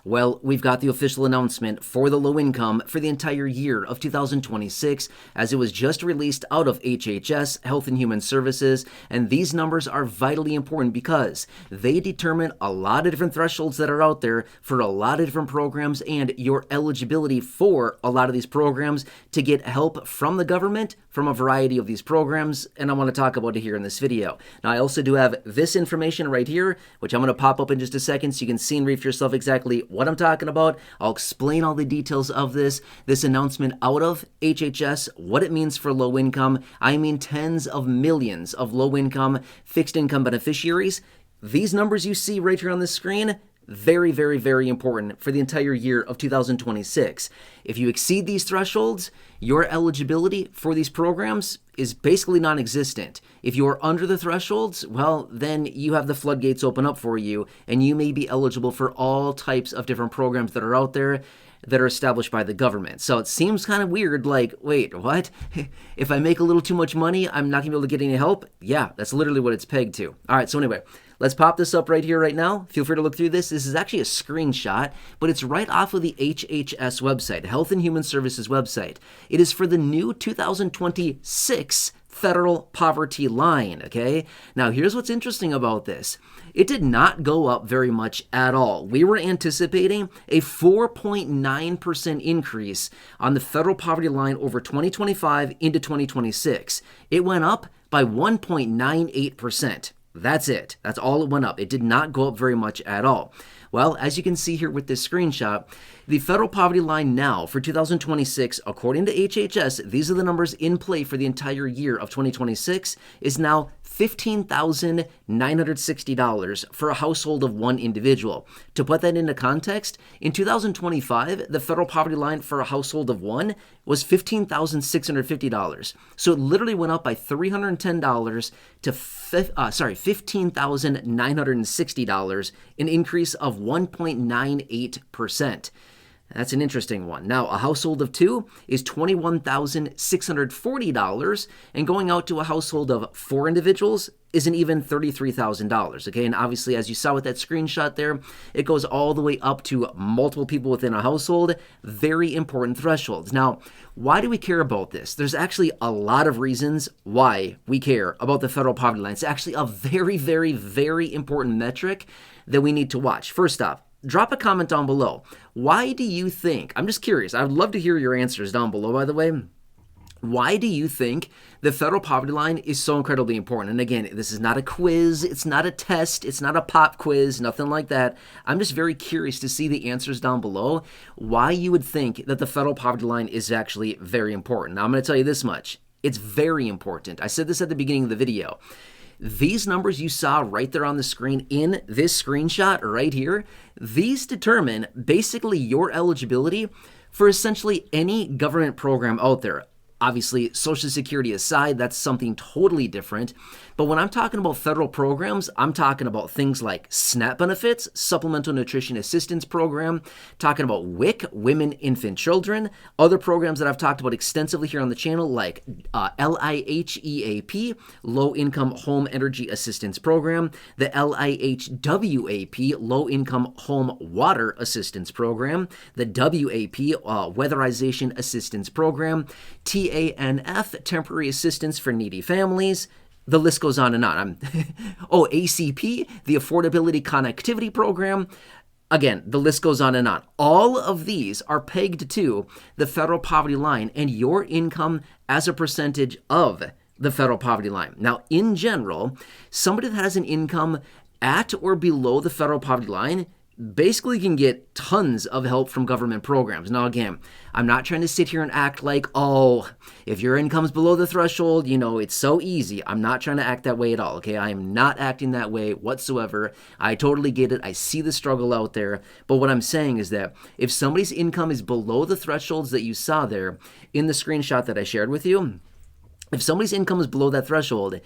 Well, we've got the official announcement for the low income for the entire year of 2026, as it was just released out of HHS, Health and Human Services, and these numbers are vitally important because they determine a lot of different thresholds that are out there for a lot of different programs and your eligibility for a lot of these programs to get help from the government from a variety of these programs, and I want to talk about it here in this video. Now, I also do have this information right here, which I'm going to pop up in just a second so you can see and read for yourself exactly what I'm talking about. I'll explain all the details of this announcement out of HHS, what it means for low income. I mean tens of millions of low income, fixed income beneficiaries. These numbers you see right here on the screen, very, very, very important for the entire year of 2026. If you exceed these thresholds, your eligibility for these programs is basically non-existent. If you are under the thresholds, well, then you have the floodgates open up for you, and you may be eligible for all types of different programs that are out there that are established by the government. So it seems kind of weird, like, wait, what? If I make a little too much money, I'm not going to be able to get any help? Yeah, that's literally what it's pegged to. All right, so anyway, let's pop this up right here right now. Feel free to look through this. This is actually a screenshot, but it's right off of the HHS website, Health and Human Services website. It is for the new 2026 federal poverty line, okay? Now, here's what's interesting about this. It did not go up very much at all. We were anticipating a 4.9% increase on the federal poverty line over 2025 into 2026. It went up by 1.98%. That's it. That's all it went up. It did not go up very much at all. Well, as you can see here with this screenshot, the federal poverty line now for 2026, according to HHS, these are the numbers in play for the entire year of 2026, is now $15,960 for a household of one individual. To put that into context, in 2025, the federal poverty line for a household of one was $15,650. So it literally went up by $310 to $15,960, an increase of 1.98%. That's an interesting one. Now, a household of two is $21,640, and going out to a household of four individuals is an even $33,000, okay? And obviously, as you saw with that screenshot there, it goes all the way up to multiple people within a household. Very important thresholds. Now, why do we care about this? There's actually a lot of reasons why we care about the federal poverty line. It's actually a very, very, very important metric that we need to watch. First off, drop a comment down below. Why do you think, I'm just curious, I would love to hear your answers down below, by the way. Why do you think the federal poverty line is so incredibly important? And again, this is not a quiz, it's not a test, it's not a pop quiz, nothing like that. I'm just very curious to see the answers down below, why you would think that the federal poverty line is actually very important. Now, I'm going to tell you this much. It's very important. I said this at the beginning of the video. These numbers you saw right there on the screen in this screenshot right here, these determine basically your eligibility for essentially any government program out there. Obviously, Social Security aside, that's something totally different. But when I'm talking about federal programs, I'm talking about things like SNAP benefits, Supplemental Nutrition Assistance Program, talking about WIC, Women, Infant, Children, other programs that I've talked about extensively here on the channel like LIHEAP, Low Income Home Energy Assistance Program, the LIHWAP, Low Income Home Water Assistance Program, the WAP, Weatherization Assistance Program, TANF, Temporary Assistance for Needy Families. The list goes on and on. ACP, the Affordability Connectivity Program. Again, the list goes on and on. All of these are pegged to the federal poverty line and your income as a percentage of the federal poverty line. Now, in general, somebody that has an income at or below the federal poverty line basically can get tons of help from government programs. Now, again, I'm not trying to sit here and act like, oh, if your income's below the threshold, it's so easy. I'm not trying to act that way at all, okay? I am not acting that way whatsoever. I totally get it. I see the struggle out there. But what I'm saying is that if somebody's income is below the thresholds that you saw there in the screenshot that I shared with you, if somebody's income is below that threshold,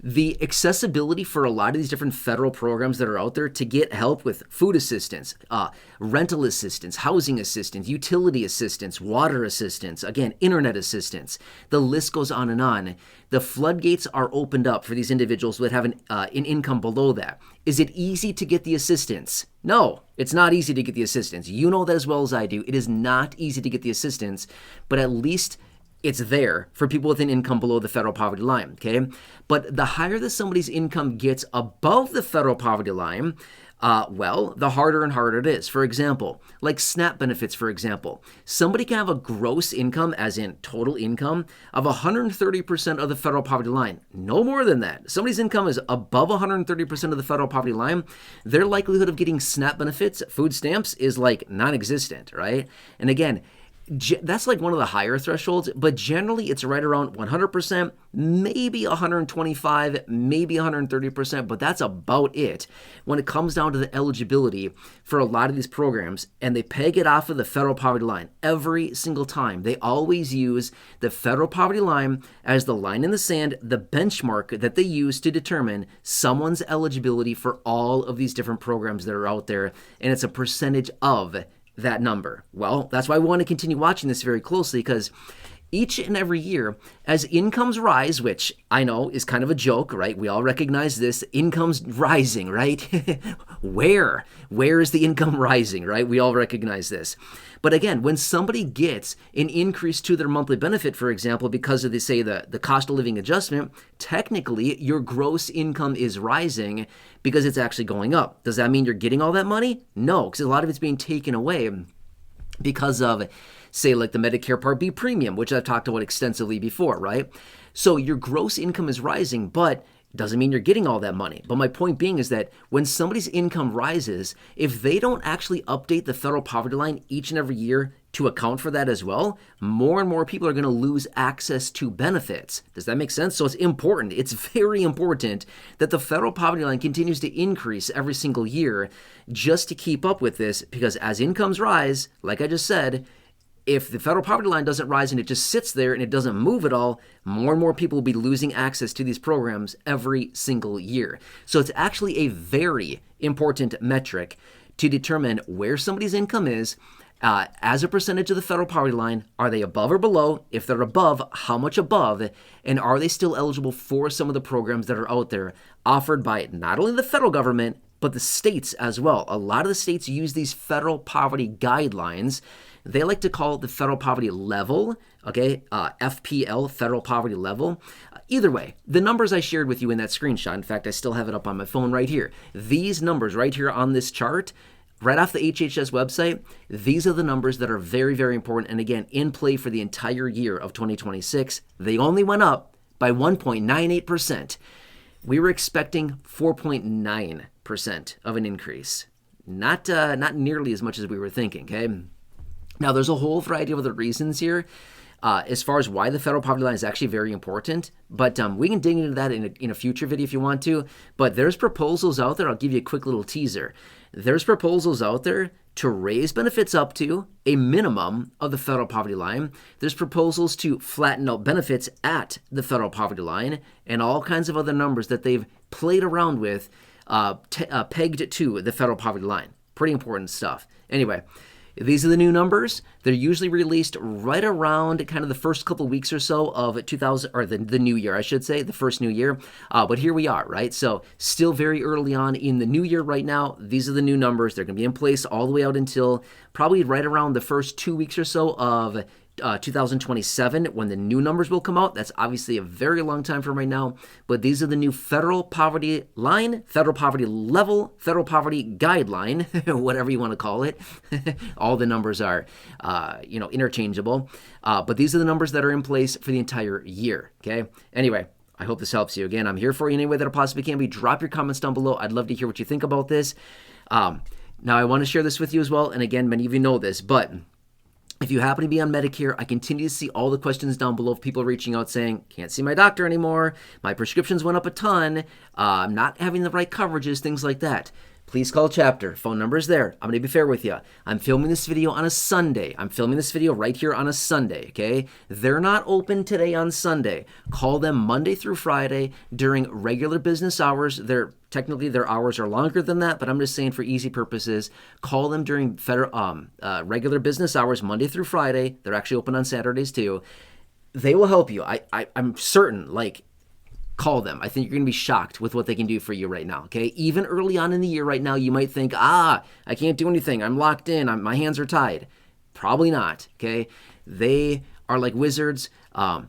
The accessibility for a lot of these different federal programs that are out there to get help with food assistance, rental assistance, housing assistance, utility assistance, water assistance, again, internet assistance, the list goes on and on. The floodgates are opened up for these individuals that have an income below that. Is it easy to get the assistance? No, it's not easy to get the assistance. You know that as well as I do. It is not easy to get the assistance, but at least it's there for people with an income below the federal poverty line, okay? But the higher that somebody's income gets above the federal poverty line, well, the harder and harder it is. For example, like SNAP benefits, for example. Somebody can have a gross income, as in total income, of 130% of the federal poverty line. No more than that. Somebody's income is above 130% of the federal poverty line. Their likelihood of getting SNAP benefits, food stamps, is like non-existent, right? And again, that's like one of the higher thresholds, but generally it's right around 100%, maybe 125, maybe 130%, but that's about it when it comes down to the eligibility for a lot of these programs, and they peg it off of the federal poverty line every single time. They always use the federal poverty line as the line in the sand, the benchmark that they use to determine someone's eligibility for all of these different programs that are out there, and it's a percentage of that number. Well, that's why we want to continue watching this very closely, because each and every year, as incomes rise, which I know is kind of a joke, right? We all recognize this. Income's rising, right? Where? Where is the income rising, right? We all recognize this. But again, when somebody gets an increase to their monthly benefit, for example, because of, the cost of living adjustment, technically your gross income is rising because it's actually going up. Does that mean you're getting all that money? No, because a lot of it's being taken away because of, say, like the Medicare Part B premium, which I've talked about extensively before, right? So your gross income is rising, but doesn't mean you're getting all that money. But my point being is that when somebody's income rises, if they don't actually update the federal poverty line each and every year to account for that as well, more and more people are going to lose access to benefits. Does that make sense? So it's important. It's very important that the federal poverty line continues to increase every single year just to keep up with this, because as incomes rise, like I just said, if the federal poverty line doesn't rise and it just sits there and it doesn't move at all, more and more people will be losing access to these programs every single year. So it's actually a very important metric to determine where somebody's income is as a percentage of the federal poverty line. Are they above or below? If they're above, how much above? And are they still eligible for some of the programs that are out there offered by not only the federal government, but the states as well? A lot of the states use these federal poverty guidelines. They like to call it the federal poverty level, okay? FPL, federal poverty level. Either way, the numbers I shared with you in that screenshot, in fact, I still have it up on my phone right here. These numbers right here on this chart, right off the HHS website, these are the numbers that are very, very important, and again, in play for the entire year of 2026. They only went up by 1.98%. We were expecting 4.9% of an increase. Not nearly as much as we were thinking, okay? Now, there's a whole variety of other reasons here as far as why the federal poverty line is actually very important, but we can dig into that in a future video if you want to. But there's proposals out there. I'll give you a quick little teaser. There's proposals out there to raise benefits up to a minimum of the federal poverty line. There's proposals to flatten out benefits at the federal poverty line, and all kinds of other numbers that they've played around with pegged to the federal poverty line. Pretty important stuff. Anyway, these are the new numbers. They're usually released right around kind of the first couple weeks or so of 2000, or the new year, I should say, the first new year. But here we are, right? So still very early on in the new year right now. These are the new numbers. They're going to be in place all the way out until probably right around the first 2 weeks or so of 2027 when the new numbers will come out. That's obviously a very long time from right now, but these are the new federal poverty line, federal poverty level, federal poverty guideline, whatever you want to call it. All the numbers are, interchangeable, but these are the numbers that are in place for the entire year, okay? Anyway, I hope this helps you. Again, I'm here for you in any way that I possibly can be. Drop your comments down below. I'd love to hear what you think about this. Now, I want to share this with you as well, and again, many of you know this, but if you happen to be on Medicare, I continue to see all the questions down below of people reaching out saying, can't see my doctor anymore, my prescriptions went up a ton, I'm not having the right coverages, things like that. please call Chapter. Phone number is there. I'm going to be fair with you. I'm filming this video on a Sunday. I'm filming this video right here on a Sunday, okay? They're not open today on Sunday. Call them Monday through Friday during regular business hours. Technically, their hours are longer than that, but I'm just saying for easy purposes, call them during regular business hours, Monday through Friday. They're actually open on Saturdays too. They will help you. I'm certain, call them. I think you're going to be shocked with what they can do for you right now, okay? Even early on in the year right now, you might think, I can't do anything. I'm locked in. My hands are tied. Probably not, okay? They are like wizards.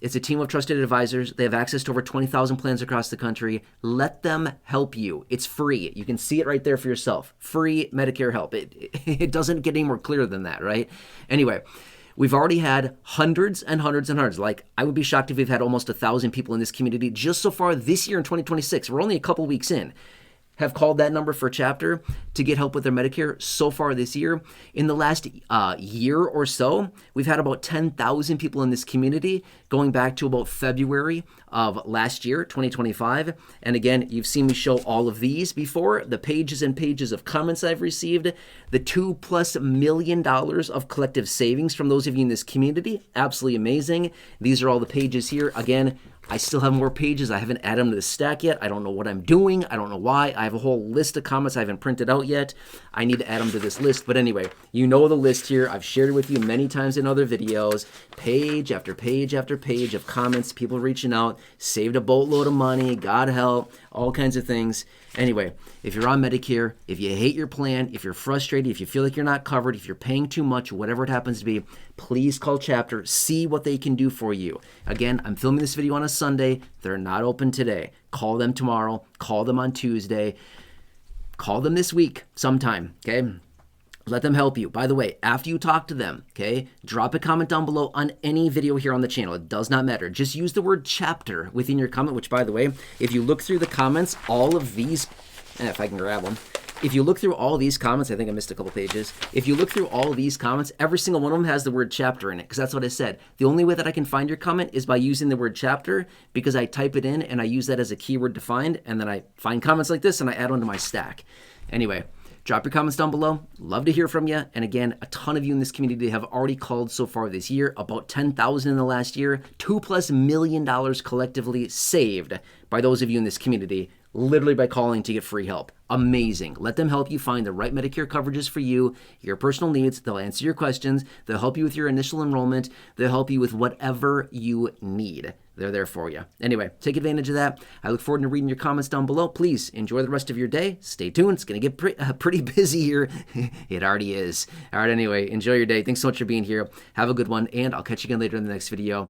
It's a team of trusted advisors. They have access to over 20,000 plans across the country. Let them help you. It's free. You can see it right there for yourself. Free Medicare help. It doesn't get any more clear than that, right? Anyway, we've already had hundreds and hundreds and hundreds. I would be shocked if we've had almost 1,000 people in this community just so far this year in 2026. We're only a couple weeks in. Have called that number for Chapter to get help with their Medicare so far this year. In the last year or so, we've had about 10,000 people in this community going back to about February of last year, 2025. And again, you've seen me show all of these before, the pages and pages of comments I've received, the $2+ million of collective savings from those of you in this community. Absolutely amazing. These are all the pages here. Again, I still have more pages. I haven't added them to the stack yet. I don't know what I'm doing. I don't know why. I have a whole list of comments I haven't printed out yet. I need to add them to this list. But anyway, you know the list here. I've shared it with you many times in other videos. Page after page after page of comments, people reaching out, saved a boatload of money, God help, all kinds of things. Anyway, if you're on Medicare, if you hate your plan, if you're frustrated, if you feel like you're not covered, if you're paying too much, whatever it happens to be, please call Chapter. See what they can do for you. Again, I'm filming this video on a Sunday. They're not open today. Call them tomorrow. Call them on Tuesday. Call them this week sometime, okay? Let them help you. By the way, after you talk to them, okay, drop a comment down below on any video here on the channel. It does not matter. Just use the word Chapter within your comment, which, by the way, if you look through the comments, all of these, if I can grab them, if you look through all these comments, I think I missed a couple pages. If you look through all of these comments, every single one of them has the word Chapter in it, because that's what I said. The only way that I can find your comment is by using the word Chapter, because I type it in and I use that as a keyword to find, and then I find comments like this and I add one to my stack. Anyway, drop your comments down below. Love to hear from you. And again, a ton of you in this community have already called so far this year, about 10,000 in the last year, $2+ million collectively saved by those of you in this community, literally by calling to get free help. Amazing. Let them help you find the right Medicare coverages for you, your personal needs. They'll answer your questions. They'll help you with your initial enrollment. They'll help you with whatever you need. They're there for you. Anyway, take advantage of that. I look forward to reading your comments down below. Please enjoy the rest of your day. Stay tuned. It's going to get pretty busy here. It already is. All right, anyway, enjoy your day. Thanks so much for being here. Have a good one, and I'll catch you again later in the next video.